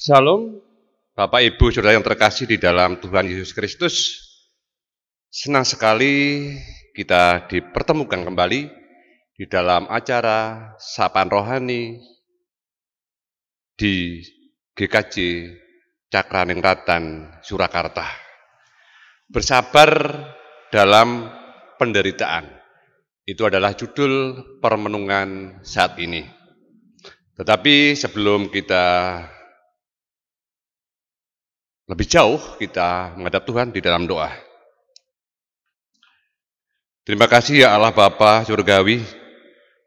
Salam, Bapak Ibu Saudara yang terkasih di dalam Tuhan Yesus Kristus. Senang sekali kita dipertemukan kembali di dalam acara Sapaan Rohani di GKJ Cakraningrat Surakarta. Bersabar dalam penderitaan. Itu adalah judul permenungan saat ini. Tetapi sebelum kita lebih jauh, kita menghadap Tuhan di dalam doa. Terima kasih ya Allah Bapa Surgawi,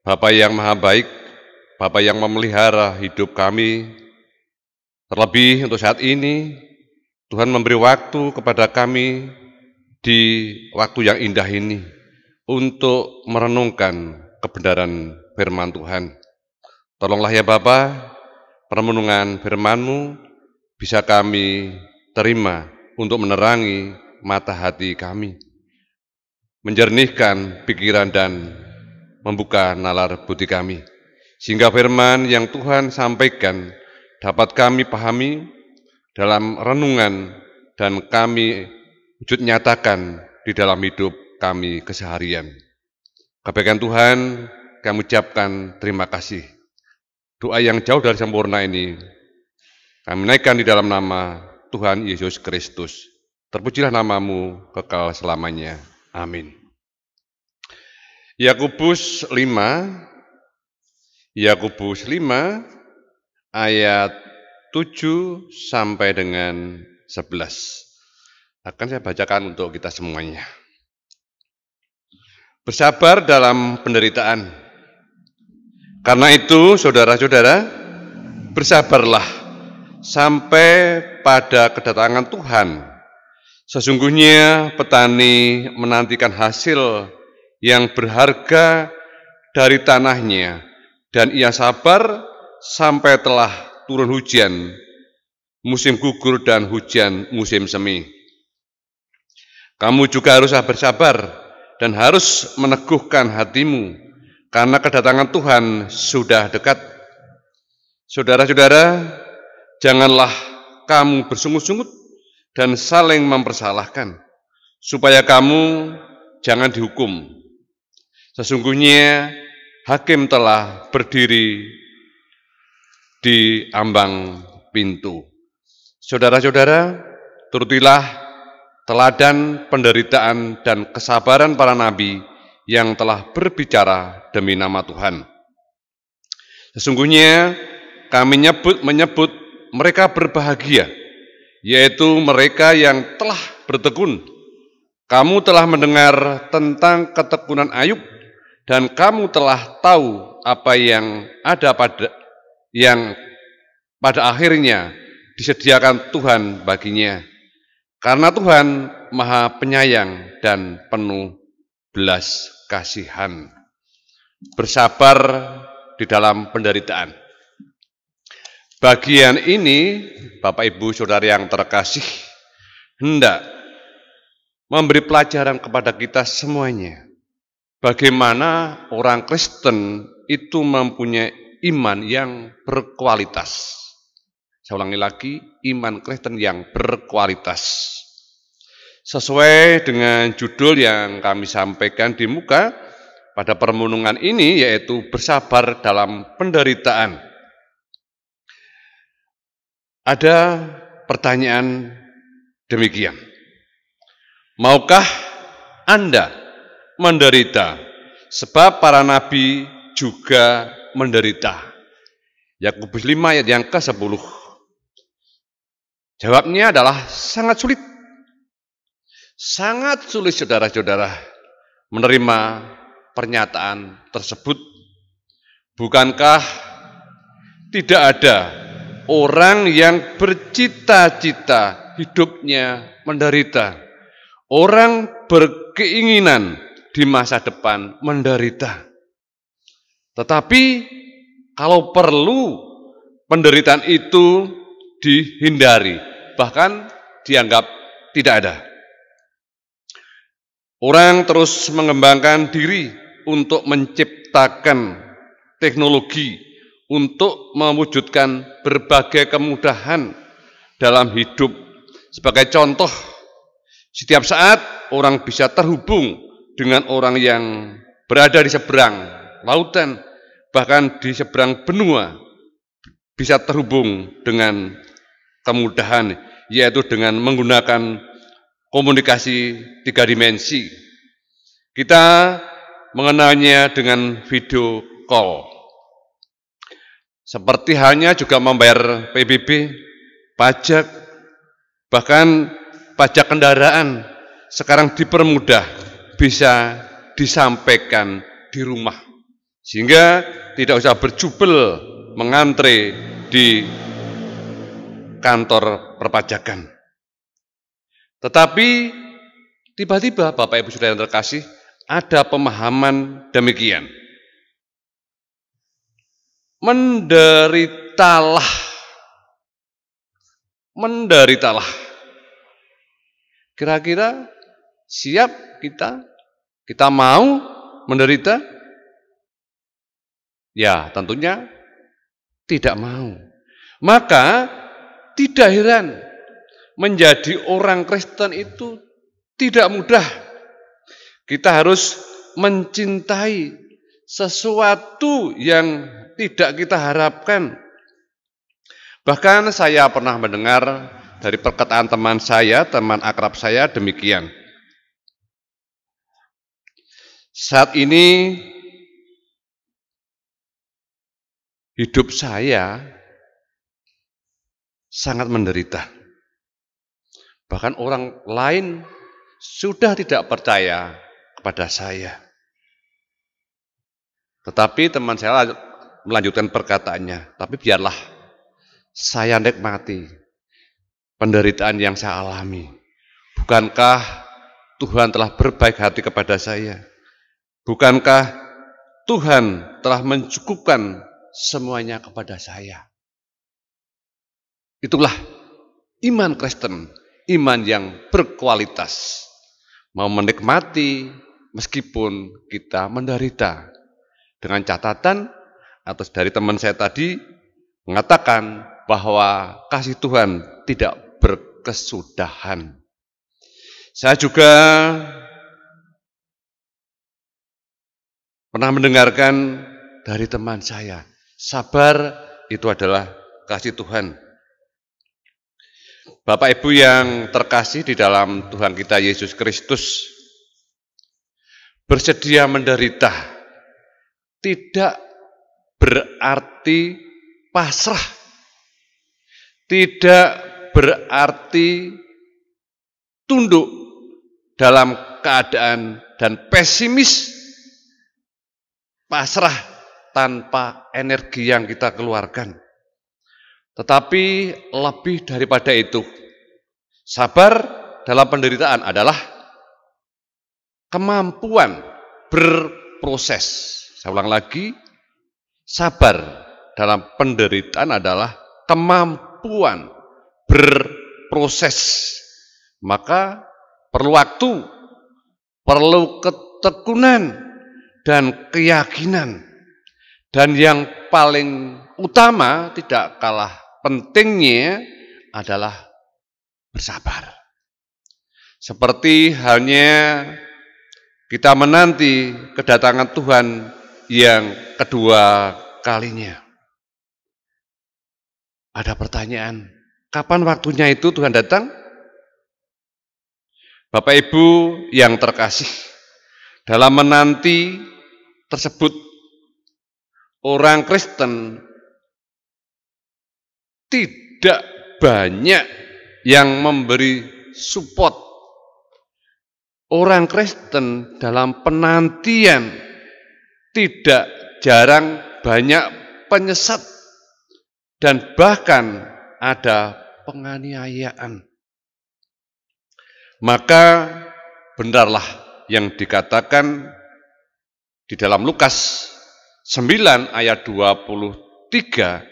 Bapa yang maha baik, Bapa yang memelihara hidup kami. Terlebih untuk saat ini, Tuhan memberi waktu kepada kami di waktu yang indah ini untuk merenungkan kebenaran firman Tuhan. Tolonglah ya Bapa, permenungan firman-Mu bisa kami terima untuk menerangi mata hati kami, menjernihkan pikiran dan membuka nalar budi kami, sehingga firman yang Tuhan sampaikan dapat kami pahami dalam renungan dan kami wujud nyatakan di dalam hidup kami keseharian. Kebaikan Tuhan kami ucapkan terima kasih. Doa yang jauh dari sempurna ini kami naikkan di dalam nama Tuhan Yesus Kristus. Terpujilah nama-Mu kekal selamanya. Amin. Yakobus 5 ayat 7 sampai dengan 11. Akan saya bacakan untuk kita semuanya. Bersabar dalam penderitaan. Karena itu, saudara-saudara, bersabarlah sampai pada kedatangan Tuhan. Sesungguhnya petani menantikan hasil yang berharga dari tanahnya, dan ia sabar sampai telah turun hujan, musim gugur dan hujan musim semi. Kamu juga harus bersabar dan harus meneguhkan hatimu, karena kedatangan Tuhan sudah dekat. Saudara-saudara, janganlah kamu bersungut-sungut dan saling mempersalahkan, supaya kamu jangan dihukum. Sesungguhnya hakim telah berdiri di ambang pintu. Saudara-saudara, turutilah teladan penderitaan dan kesabaran para nabi yang telah berbicara demi nama Tuhan. Sesungguhnya kami menyebut mereka berbahagia, yaitu mereka yang telah bertekun. Kamu telah mendengar tentang ketekunan Ayub, dan kamu telah tahu apa yang ada pada akhirnya disediakan Tuhan baginya. Karena Tuhan Maha Penyayang dan penuh belas kasihan. Bersabar di dalam penderitaan. Bagian ini, Bapak Ibu Saudara yang terkasih, hendak memberi pelajaran kepada kita semuanya. Bagaimana orang Kristen itu mempunyai iman yang berkualitas. Saya ulangi lagi, iman Kristen yang berkualitas. Sesuai dengan judul yang kami sampaikan di muka pada permenungan ini, yaitu bersabar dalam penderitaan. Ada pertanyaan demikian. Maukah Anda menderita? Sebab para nabi juga menderita. Yakobus 5 ayat yang ke-10. Jawabnya adalah sangat sulit. Sangat sulit saudara-saudara menerima pernyataan tersebut. Bukankah tidak ada orang yang bercita-cita hidupnya menderita? Orang berkeinginan di masa depan menderita. Tetapi kalau perlu penderitaan itu dihindari, bahkan dianggap tidak ada. Orang terus mengembangkan diri untuk menciptakan teknologi untuk mewujudkan berbagai kemudahan dalam hidup. Sebagai contoh, setiap saat orang bisa terhubung dengan orang yang berada di seberang lautan, bahkan di seberang benua, bisa terhubung dengan kemudahan, yaitu dengan menggunakan komunikasi 3 dimensi. Kita mengenalnya dengan video call. Seperti halnya juga membayar PBB, pajak, bahkan pajak kendaraan sekarang dipermudah, bisa disampaikan di rumah. Sehingga tidak usah berjubel mengantre di kantor perpajakan. Tetapi tiba-tiba Bapak Ibu Saudara yang terkasih, ada pemahaman demikian. Menderitalah. Kira-kira siap kita? Kita mau menderita? Ya, tentunya tidak mau. Maka tidak heran menjadi orang Kristen itu tidak mudah. Kita harus mencintai sesuatu yang tidak kita harapkan. Bahkan saya pernah mendengar dari perkataan teman saya, teman akrab saya demikian. Saat ini hidup saya sangat menderita. Bahkan orang lain sudah tidak percaya kepada saya. Tetapi teman saya melanjutkan perkataannya, tapi biarlah saya nikmati penderitaan yang saya alami. Bukankah Tuhan telah berbaik hati kepada saya? Bukankah Tuhan telah mencukupkan semuanya kepada saya? Itulah iman Kristen, iman yang berkualitas. Mau menikmati meskipun kita menderita. Dengan catatan, atau dari teman saya tadi, mengatakan bahwa kasih Tuhan tidak berkesudahan. Saya juga pernah mendengarkan dari teman saya, sabar itu adalah kasih Tuhan. Bapak Ibu yang terkasih di dalam Tuhan kita Yesus Kristus, bersedia menderita tidak berarti pasrah, tidak berarti tunduk dalam keadaan dan pesimis, pasrah tanpa energi yang kita keluarkan. Tetapi lebih daripada itu, sabar dalam penderitaan adalah kemampuan berproses. Saya ulang lagi, sabar dalam penderitaan adalah kemampuan berproses. Maka perlu waktu, perlu ketekunan dan keyakinan. Dan yang paling utama, tidak kalah pentingnya adalah bersabar. Seperti halnya kita menanti kedatangan Tuhan yang kedua kalinya. Ada pertanyaan, kapan waktunya itu Tuhan datang? Bapak Ibu yang terkasih, dalam menanti tersebut, orang Kristen tidak banyak yang memberi support. Orang Kristen dalam penantian tidak jarang banyak penyesat dan bahkan ada penganiayaan. Maka benarlah yang dikatakan di dalam Lukas 9 ayat 23,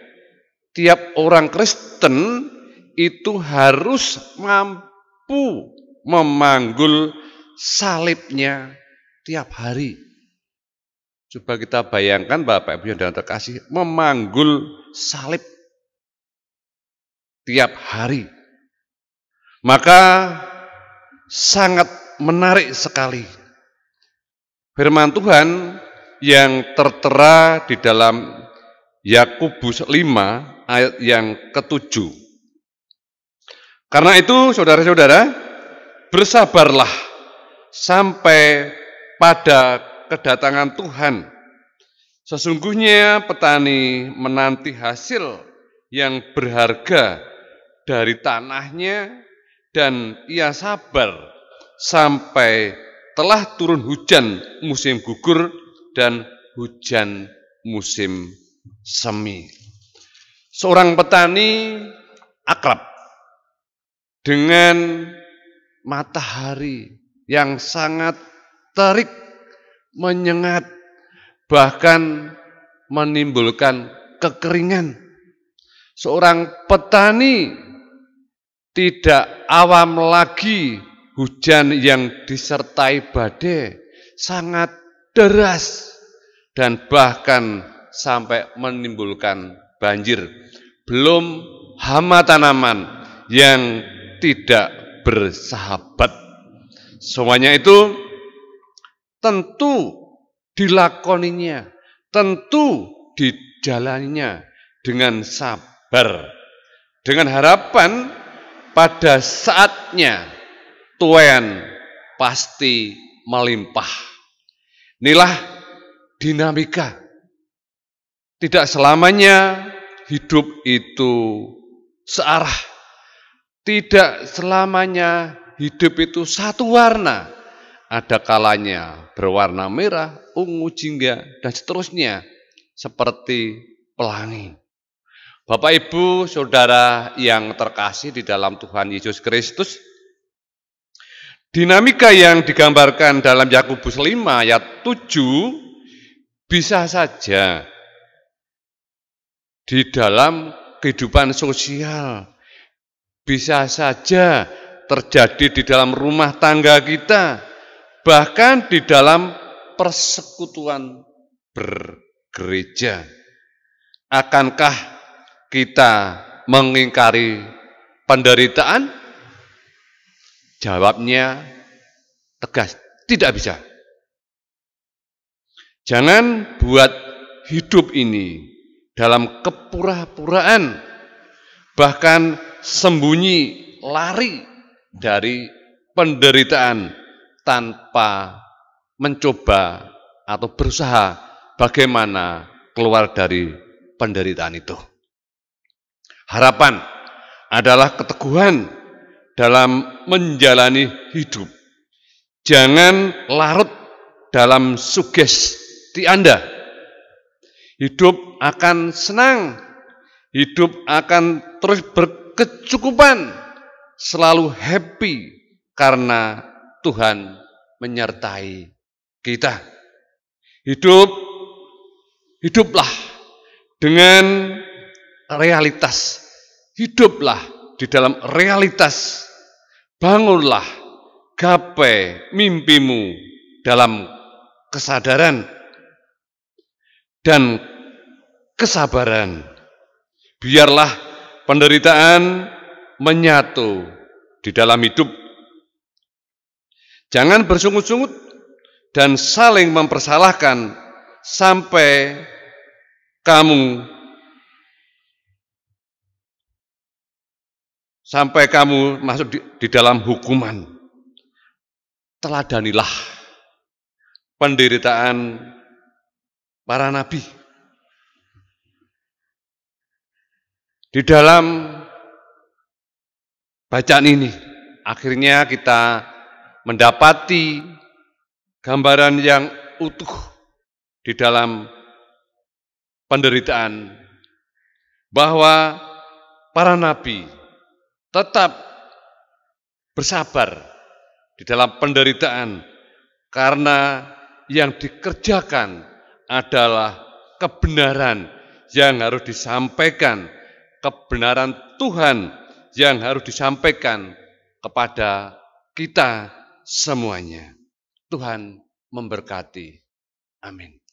tiap orang Kristen itu harus mampu memanggul salibnya tiap hari. Coba kita bayangkan Bapak Ibu yang dalam terkasih memanggul salib tiap hari. Maka sangat menarik sekali firman Tuhan yang tertera di dalam Yakobus 5 ayat yang ke-7. Karena itu saudara-saudara, bersabarlah sampai pada kedatangan Tuhan. Sesungguhnya petani menanti hasil yang berharga dari tanahnya, dan ia sabar sampai telah turun hujan musim gugur dan hujan musim semi. Seorang petani akrab dengan matahari yang sangat terik, menyengat, bahkan menimbulkan kekeringan. Seorang petani tidak awam lagi hujan yang disertai badai, sangat deras, dan bahkan sampai menimbulkan banjir. Belum hama tanaman yang tidak bersahabat. Semuanya itu tentu dilakoninya, tentu dijalaninya dengan sabar, dengan harapan pada saatnya tuaian pasti melimpah. Inilah dinamika. Tidak selamanya hidup itu searah. Tidak selamanya hidup itu satu warna. Ada kalanya berwarna merah, ungu, jingga, dan seterusnya. Seperti pelangi. Bapak, Ibu, Saudara yang terkasih di dalam Tuhan Yesus Kristus, dinamika yang digambarkan dalam Yakobus 5 ayat 7 bisa saja di dalam kehidupan sosial, bisa saja terjadi di dalam rumah tangga kita, bahkan di dalam persekutuan bergereja. Akankah kita mengingkari penderitaan? Jawabnya tegas, tidak bisa. Jangan buat hidup ini dalam kepura-puraan, bahkan sembunyi, lari dari penderitaan tanpa mencoba atau berusaha bagaimana keluar dari penderitaan itu. Harapan adalah keteguhan dalam menjalani hidup. Jangan larut dalam sugesti Anda. Hidup akan senang, hidup akan terus berkecukupan, selalu happy karena Tuhan menyertai kita. Hiduplah dengan realitas. Hiduplah di dalam realitas. Bangunlah, gapai mimpimu dalam kesadaran dan kesabaran. Biarlah penderitaan menyatu di dalam hidup. Jangan bersungut-sungut dan saling mempersalahkan sampai kamu masuk di dalam hukuman. Teladanilah penderitaan para nabi. Di dalam bacaan ini, akhirnya kita mendapati gambaran yang utuh di dalam penderitaan, bahwa para nabi tetap bersabar di dalam penderitaan karena yang dikerjakan adalah kebenaran yang harus disampaikan, kebenaran Tuhan yang harus disampaikan kepada kita semuanya. Tuhan memberkati. Amin.